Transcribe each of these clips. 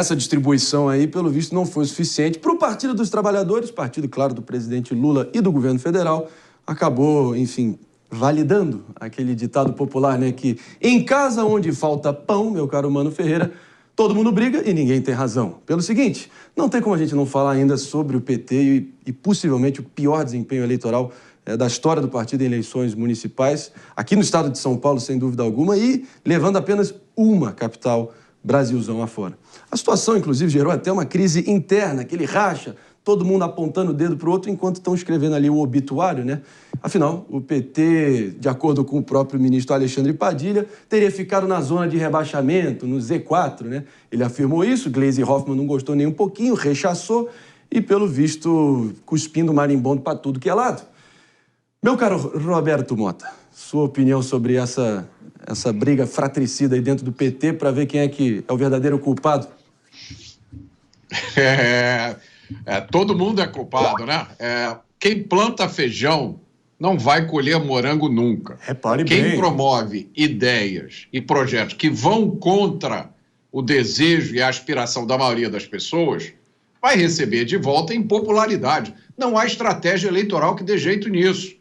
Essa distribuição aí, pelo visto, não foi suficiente para o Partido dos Trabalhadores, partido, claro, do presidente Lula e do governo federal, acabou, enfim, validando aquele ditado popular, né, que em casa onde falta pão, meu caro Mano Ferreira, todo mundo briga e ninguém tem razão. Pelo seguinte, não tem como a gente não falar ainda sobre o PT e possivelmente o pior desempenho eleitoral da história do partido em eleições municipais, aqui no estado de São Paulo, sem dúvida alguma, e levando apenas uma capital Brasilzão afora. A situação, inclusive, gerou até uma crise interna, aquele racha, todo mundo apontando o dedo para o outro enquanto estão escrevendo ali o obituário, né? Afinal, o PT, de acordo com o próprio ministro Alexandre Padilha, teria ficado na zona de rebaixamento, no Z4, né? Ele afirmou isso, Gleisi Hoffmann não gostou nem um pouquinho, rechaçou e, pelo visto, cuspindo marimbondo para tudo que é lado. Meu caro Roberto Mota, sua opinião sobre essa briga fratricida aí dentro do PT para ver quem é que é o verdadeiro culpado? Todo mundo é culpado, né? Quem planta feijão não vai colher morango nunca. Repare quem bem. promove ideias e projetos que vão contra o desejo e a aspiração da maioria das pessoas vai receber de volta impopularidade. Não há estratégia eleitoral que dê jeito nisso.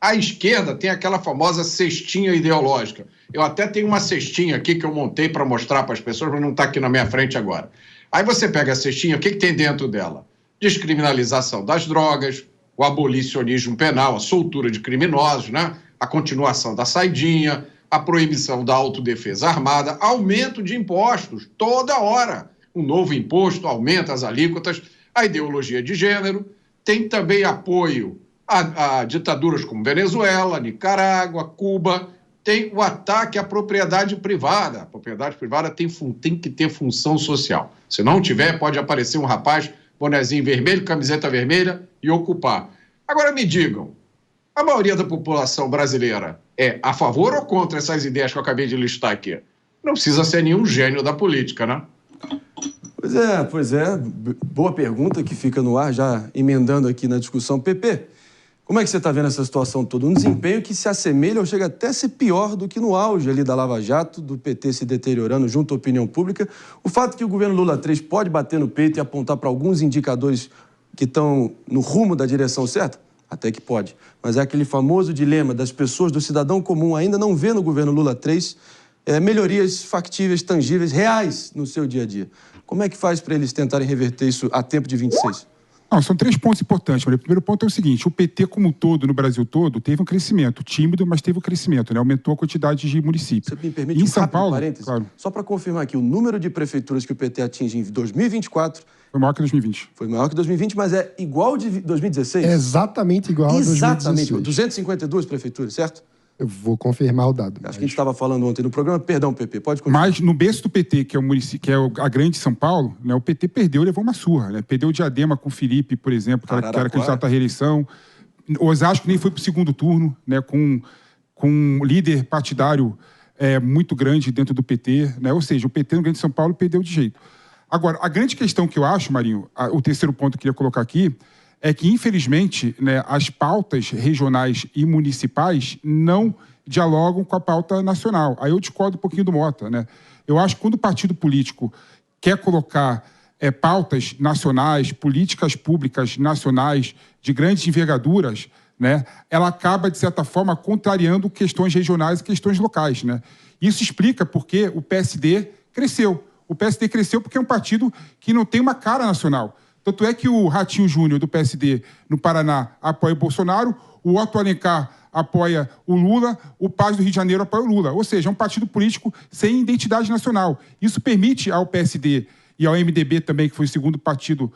A esquerda tem aquela famosa cestinha ideológica. Eu até tenho uma cestinha aqui que eu montei para mostrar para as pessoas, mas não está aqui na minha frente agora. Aí você pega a cestinha, o que tem dentro dela? Descriminalização das drogas, o abolicionismo penal, a soltura de criminosos, né? A continuação da saidinha, a proibição da autodefesa armada, aumento de impostos toda hora. Um novo imposto aumenta as alíquotas, a ideologia de gênero, tem também apoio a ditaduras como Venezuela, Nicarágua, Cuba, tem o ataque à propriedade privada. A propriedade privada tem que ter função social. Se não tiver, pode aparecer um rapaz, bonezinho vermelho, camiseta vermelha e ocupar. Agora me digam, a maioria da população brasileira é a favor ou contra essas ideias que eu acabei de listar aqui? Não precisa ser nenhum gênio da política, né? Pois é. Boa pergunta que fica no ar, já emendando aqui na discussão. Pepe, como é que você está vendo essa situação toda? Um desempenho que se assemelha ou chega até a ser pior do que no auge ali da Lava Jato, do PT se deteriorando junto à opinião pública. O fato que o governo Lula 3 pode bater no peito e apontar para alguns indicadores que estão no rumo da direção certa? Até que pode. Mas é aquele famoso dilema das pessoas, do cidadão comum, ainda não vê no governo Lula 3 melhorias factíveis, tangíveis, reais no seu dia a dia. Como é que faz para eles tentarem reverter isso a tempo de 26? Não, são 3 pontos importantes. O primeiro ponto é o seguinte: o PT, como um todo, no Brasil todo, teve um crescimento tímido, mas teve um crescimento, né? Aumentou a quantidade de municípios. Você me permite em um São rápido Paulo, parênteses? claro. Só para confirmar aqui, o número de prefeituras que o PT atinge em 2024... Foi maior que 2020. Foi maior que 2020, mas é igual de 2016? É exatamente igual a 2016. Exatamente. 252 prefeituras, certo? Eu vou confirmar o dado. Acho que a gente estava falando ontem no programa. Perdão, Pepe, pode continuar. Mas no berço do PT, que é o município, que é a grande São Paulo, né, o PT perdeu, levou uma surra, né? Perdeu o Diadema com o Felipe, por exemplo, que era candidato à reeleição. Osasco nem foi para o segundo turno, né, com um líder partidário muito grande dentro do PT, né? Ou seja, o PT no grande São Paulo perdeu de jeito. Agora, a grande questão que eu acho, Marinho, o terceiro ponto que eu queria colocar aqui, é que, infelizmente, né, as pautas regionais e municipais não dialogam com a pauta nacional. Aí eu discordo um pouquinho do Mota, né? Eu acho que quando o partido político quer colocar pautas nacionais, políticas públicas nacionais de grandes envergaduras, né, ela acaba, de certa forma, contrariando questões regionais e questões locais, né? Isso explica porque o PSD cresceu. O PSD cresceu porque é um partido que não tem uma cara nacional. Tanto é que o Ratinho Júnior, do PSD, no Paraná, apoia o Bolsonaro, o Otto Alencar apoia o Lula, o Paz do Rio de Janeiro apoia o Lula. Ou seja, é um partido político sem identidade nacional. Isso permite ao PSD e ao MDB também, que foi o segundo partido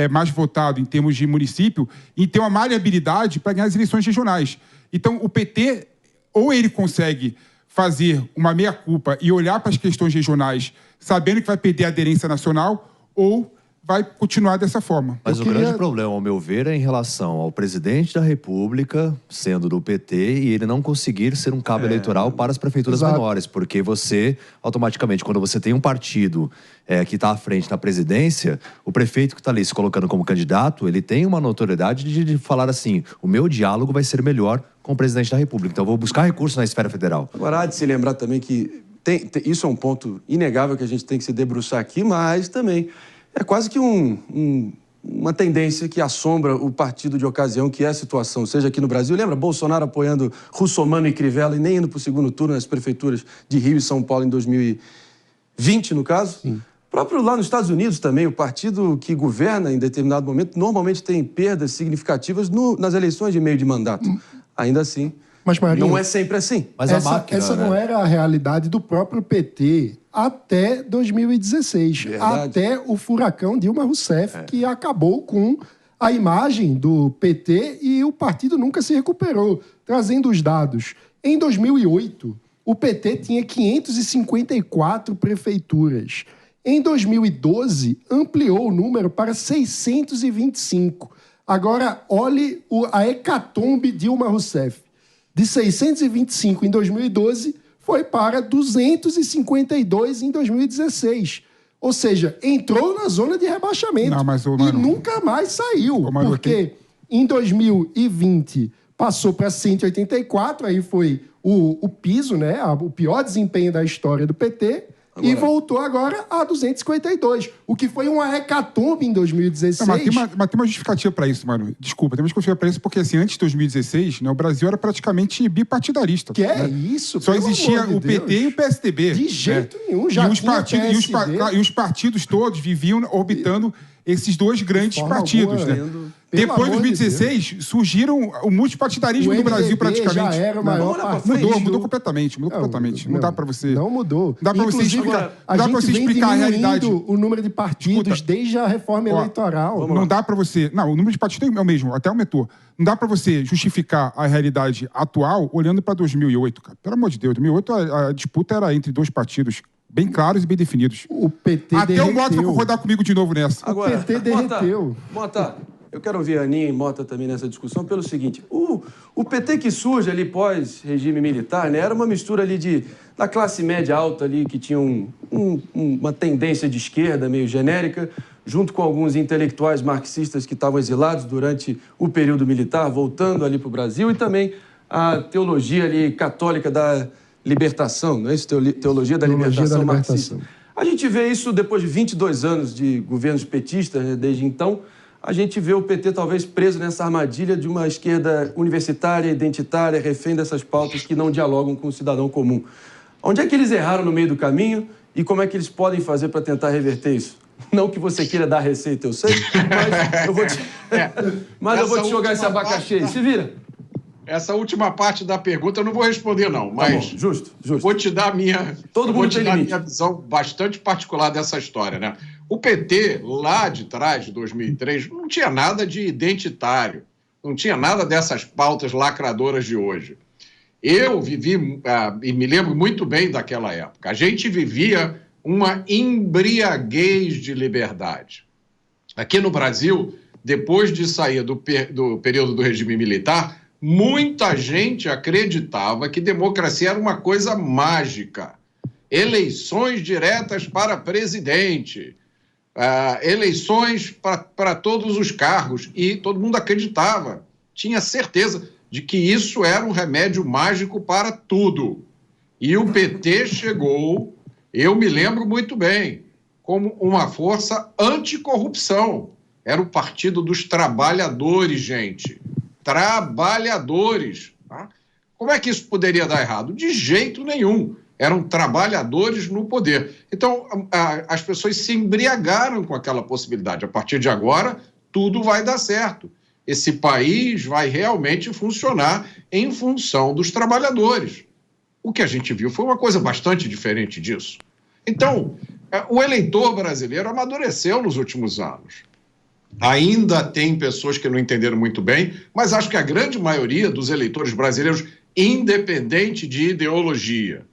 mais votado em termos de município, em ter uma maleabilidade para ganhar as eleições regionais. Então, o PT, ou ele consegue fazer uma meia-culpa e olhar para as questões regionais sabendo que vai perder a aderência nacional, ou vai continuar dessa forma. Mas o grande problema, ao meu ver, é em relação ao presidente da República, sendo do PT, e ele não conseguir ser um cabo eleitoral para as prefeituras menores, porque você, automaticamente, quando você tem um partido que está à frente na presidência, o prefeito que está ali se colocando como candidato, ele tem uma notoriedade de falar assim, o meu diálogo vai ser melhor com o presidente da República, então eu vou buscar recursos na esfera federal. Agora, há de se lembrar também que isso é um ponto inegável que a gente tem que se debruçar aqui, mas também é quase que uma tendência que assombra o partido de ocasião, que é a situação, seja aqui no Brasil. Lembra Bolsonaro apoiando Russomano e Crivella e nem indo para o segundo turno nas prefeituras de Rio e São Paulo em 2020, no caso? Sim. Próprio lá nos Estados Unidos também, o partido que governa em determinado momento normalmente tem perdas significativas nas eleições de meio de mandato. Ainda assim, mas, Marinho, não é sempre assim. Mas essa não era a realidade do próprio PT até 2016. Verdade. Até o furacão Dilma Rousseff, que acabou com a imagem do PT e o partido nunca se recuperou. Trazendo os dados, em 2008, o PT tinha 554 prefeituras. Em 2012, ampliou o número para 625. Agora, olhe a hecatombe Dilma Rousseff. De 625 em 2012, foi para 252 em 2016. Ou seja, entrou na zona de rebaixamento e nunca mais saiu. Porque em 2020 passou para 184, aí foi o piso, né? O pior desempenho da história do PT. Agora. E voltou agora a 252, o que foi uma hecatombe em 2016. Mas tem uma justificativa para isso, mano. Desculpa, tem uma justificativa para isso, porque assim, antes de 2016, né, o Brasil era praticamente bipartidarista. Que né? É isso? Só existia o PT e o PSDB. De jeito nenhum, já e os partidos todos viviam orbitando esses dois grandes partidos, né? Depois de 2016, surgiram o multipartidarismo do Brasil praticamente. Já era o maior mudou completamente. Não dá para você. Não mudou. Dá para você explicar. Não dá para você explicar a realidade. O número de partidos desde a reforma eleitoral. Não dá para você. Não, o número de partidos é o mesmo, até aumentou. Não dá para você justificar a realidade atual olhando para 2008, cara. Pelo amor de Deus, 2008 a disputa era entre dois partidos bem claros e bem definidos. O PT até derreteu. O Mota vai concordar comigo de novo nessa. Agora, o PT derreteu. Mota, eu quero ouvir a Aninha e Mota também nessa discussão pelo seguinte. O PT que surge ali pós-regime militar, né, era uma mistura ali da classe média alta ali, que tinha uma tendência de esquerda meio genérica, junto com alguns intelectuais marxistas que estavam exilados durante o período militar, voltando ali para o Brasil, e também a teologia ali católica da libertação, não é isso? Teologia da libertação marxista. A gente vê isso depois de 22 anos de governos petistas, né? Desde então, a gente vê o PT talvez preso nessa armadilha de uma esquerda universitária, identitária, refém dessas pautas que não dialogam com o cidadão comum. Onde é que eles erraram no meio do caminho e como é que eles podem fazer para tentar reverter isso? Não que você queira dar receita, eu sei, mas eu vou te jogar esse abacaxi aí. Se vira. Essa última parte da pergunta eu não vou responder, não. Mas tá bom, justo. Vou te dar a minha, minha visão bastante particular dessa história, né? O PT, lá de trás, de 2003, não tinha nada de identitário. Não tinha nada dessas pautas lacradoras de hoje. Eu vivi, e me lembro muito bem daquela época, a gente vivia uma embriaguez de liberdade. Aqui no Brasil, depois de sair do período do regime militar, muita gente acreditava que democracia era uma coisa mágica. Eleições diretas para presidente, eleições para todos os cargos. E todo mundo acreditava, tinha certeza de que isso era um remédio mágico para tudo. E o PT chegou, eu me lembro muito bem, como uma força anticorrupção. Era o Partido dos Trabalhadores, gente. Trabalhadores. Tá? Como é que isso poderia dar errado? De jeito nenhum. Eram trabalhadores no poder. Então, as pessoas se embriagaram com aquela possibilidade. A partir de agora, tudo vai dar certo. Esse país vai realmente funcionar em função dos trabalhadores. O que a gente viu foi uma coisa bastante diferente disso. Então, o eleitor brasileiro amadureceu nos últimos anos. Ainda tem pessoas que não entenderam muito bem, mas acho que a grande maioria dos eleitores brasileiros, independente de ideologia,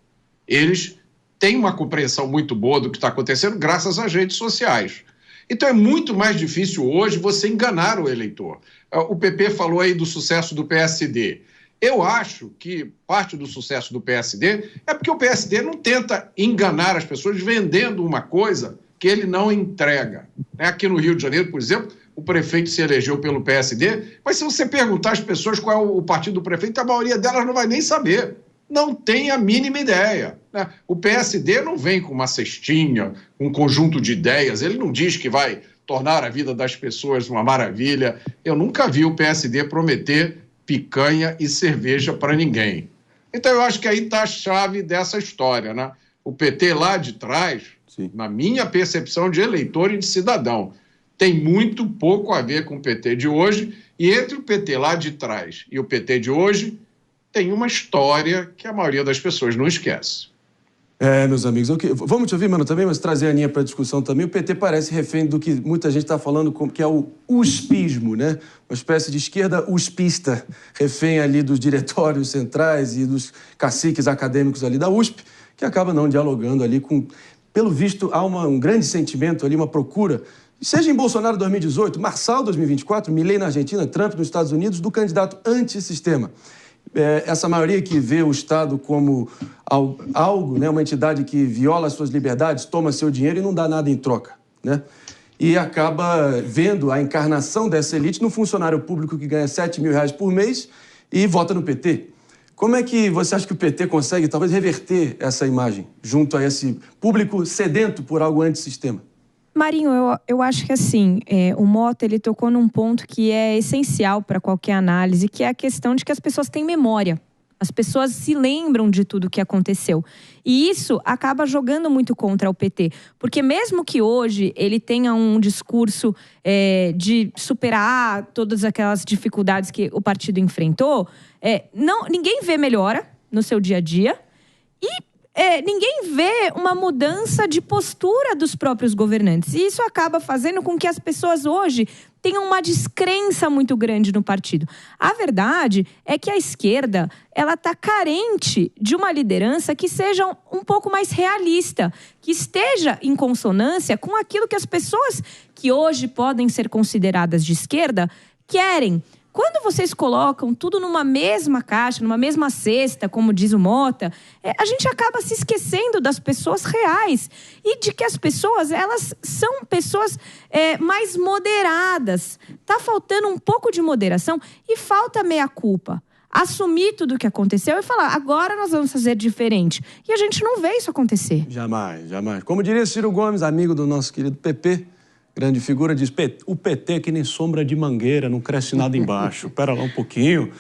eles têm uma compreensão muito boa do que está acontecendo graças às redes sociais. Então é muito mais difícil hoje você enganar o eleitor. O PP falou aí do sucesso do PSD. Eu acho que parte do sucesso do PSD é porque o PSD não tenta enganar as pessoas vendendo uma coisa que ele não entrega. Aqui no Rio de Janeiro, por exemplo, o prefeito se elegeu pelo PSD, mas se você perguntar às pessoas qual é o partido do prefeito, a maioria delas não vai nem saber. Não tem a mínima ideia. né? O PSD não vem com uma cestinha, um conjunto de ideias, ele não diz que vai tornar a vida das pessoas uma maravilha. Eu nunca vi o PSD prometer picanha e cerveja para ninguém. Então, eu acho que aí está a chave dessa história, né? O PT lá de trás, sim, na minha percepção de eleitor e de cidadão, tem muito pouco a ver com o PT de hoje, e entre o PT lá de trás e o PT de hoje, tem uma história que a maioria das pessoas não esquece. Meus amigos, vamos te ouvir, mano, também, mas trazer a Aninha para a discussão também. O PT parece refém do que muita gente está falando, que é o uspismo, né? Uma espécie de esquerda uspista, refém ali dos diretórios centrais e dos caciques acadêmicos ali da USP, que acaba não dialogando ali com... Pelo visto, há um grande sentimento ali, uma procura, seja em Bolsonaro 2018, Marçal 2024, Milei na Argentina, Trump nos Estados Unidos, do candidato antissistema. Essa maioria que vê o Estado como algo, né, uma entidade que viola as suas liberdades, toma seu dinheiro e não dá nada em troca, né? E acaba vendo a encarnação dessa elite no funcionário público que ganha R$7 mil por mês e vota no PT. Como é que você acha que o PT consegue, talvez, reverter essa imagem junto a esse público sedento por algo antissistema? Marinho, eu acho que assim, o Mota ele tocou num ponto que é essencial para qualquer análise, que é a questão de que as pessoas têm memória. As pessoas se lembram de tudo que aconteceu. E isso acaba jogando muito contra o PT. Porque mesmo que hoje ele tenha um discurso de superar todas aquelas dificuldades que o partido enfrentou, ninguém vê melhora no seu dia a dia e ninguém vê uma mudança de postura dos próprios governantes. E isso acaba fazendo com que as pessoas hoje tenham uma descrença muito grande no partido. A verdade é que a esquerda ela está carente de uma liderança que seja um pouco mais realista, que esteja em consonância com aquilo que as pessoas que hoje podem ser consideradas de esquerda querem. Quando vocês colocam tudo numa mesma caixa, numa mesma cesta, como diz o Mota, a gente acaba se esquecendo das pessoas reais e de que as pessoas, elas são pessoas mais moderadas. Tá faltando um pouco de moderação e falta meia-culpa. Assumir tudo o que aconteceu e falar, agora nós vamos fazer diferente. E a gente não vê isso acontecer. Jamais, jamais. Como diria Ciro Gomes, amigo do nosso querido PP, grande figura, diz, o PT é que nem sombra de mangueira, não cresce nada embaixo. Espera lá um pouquinho.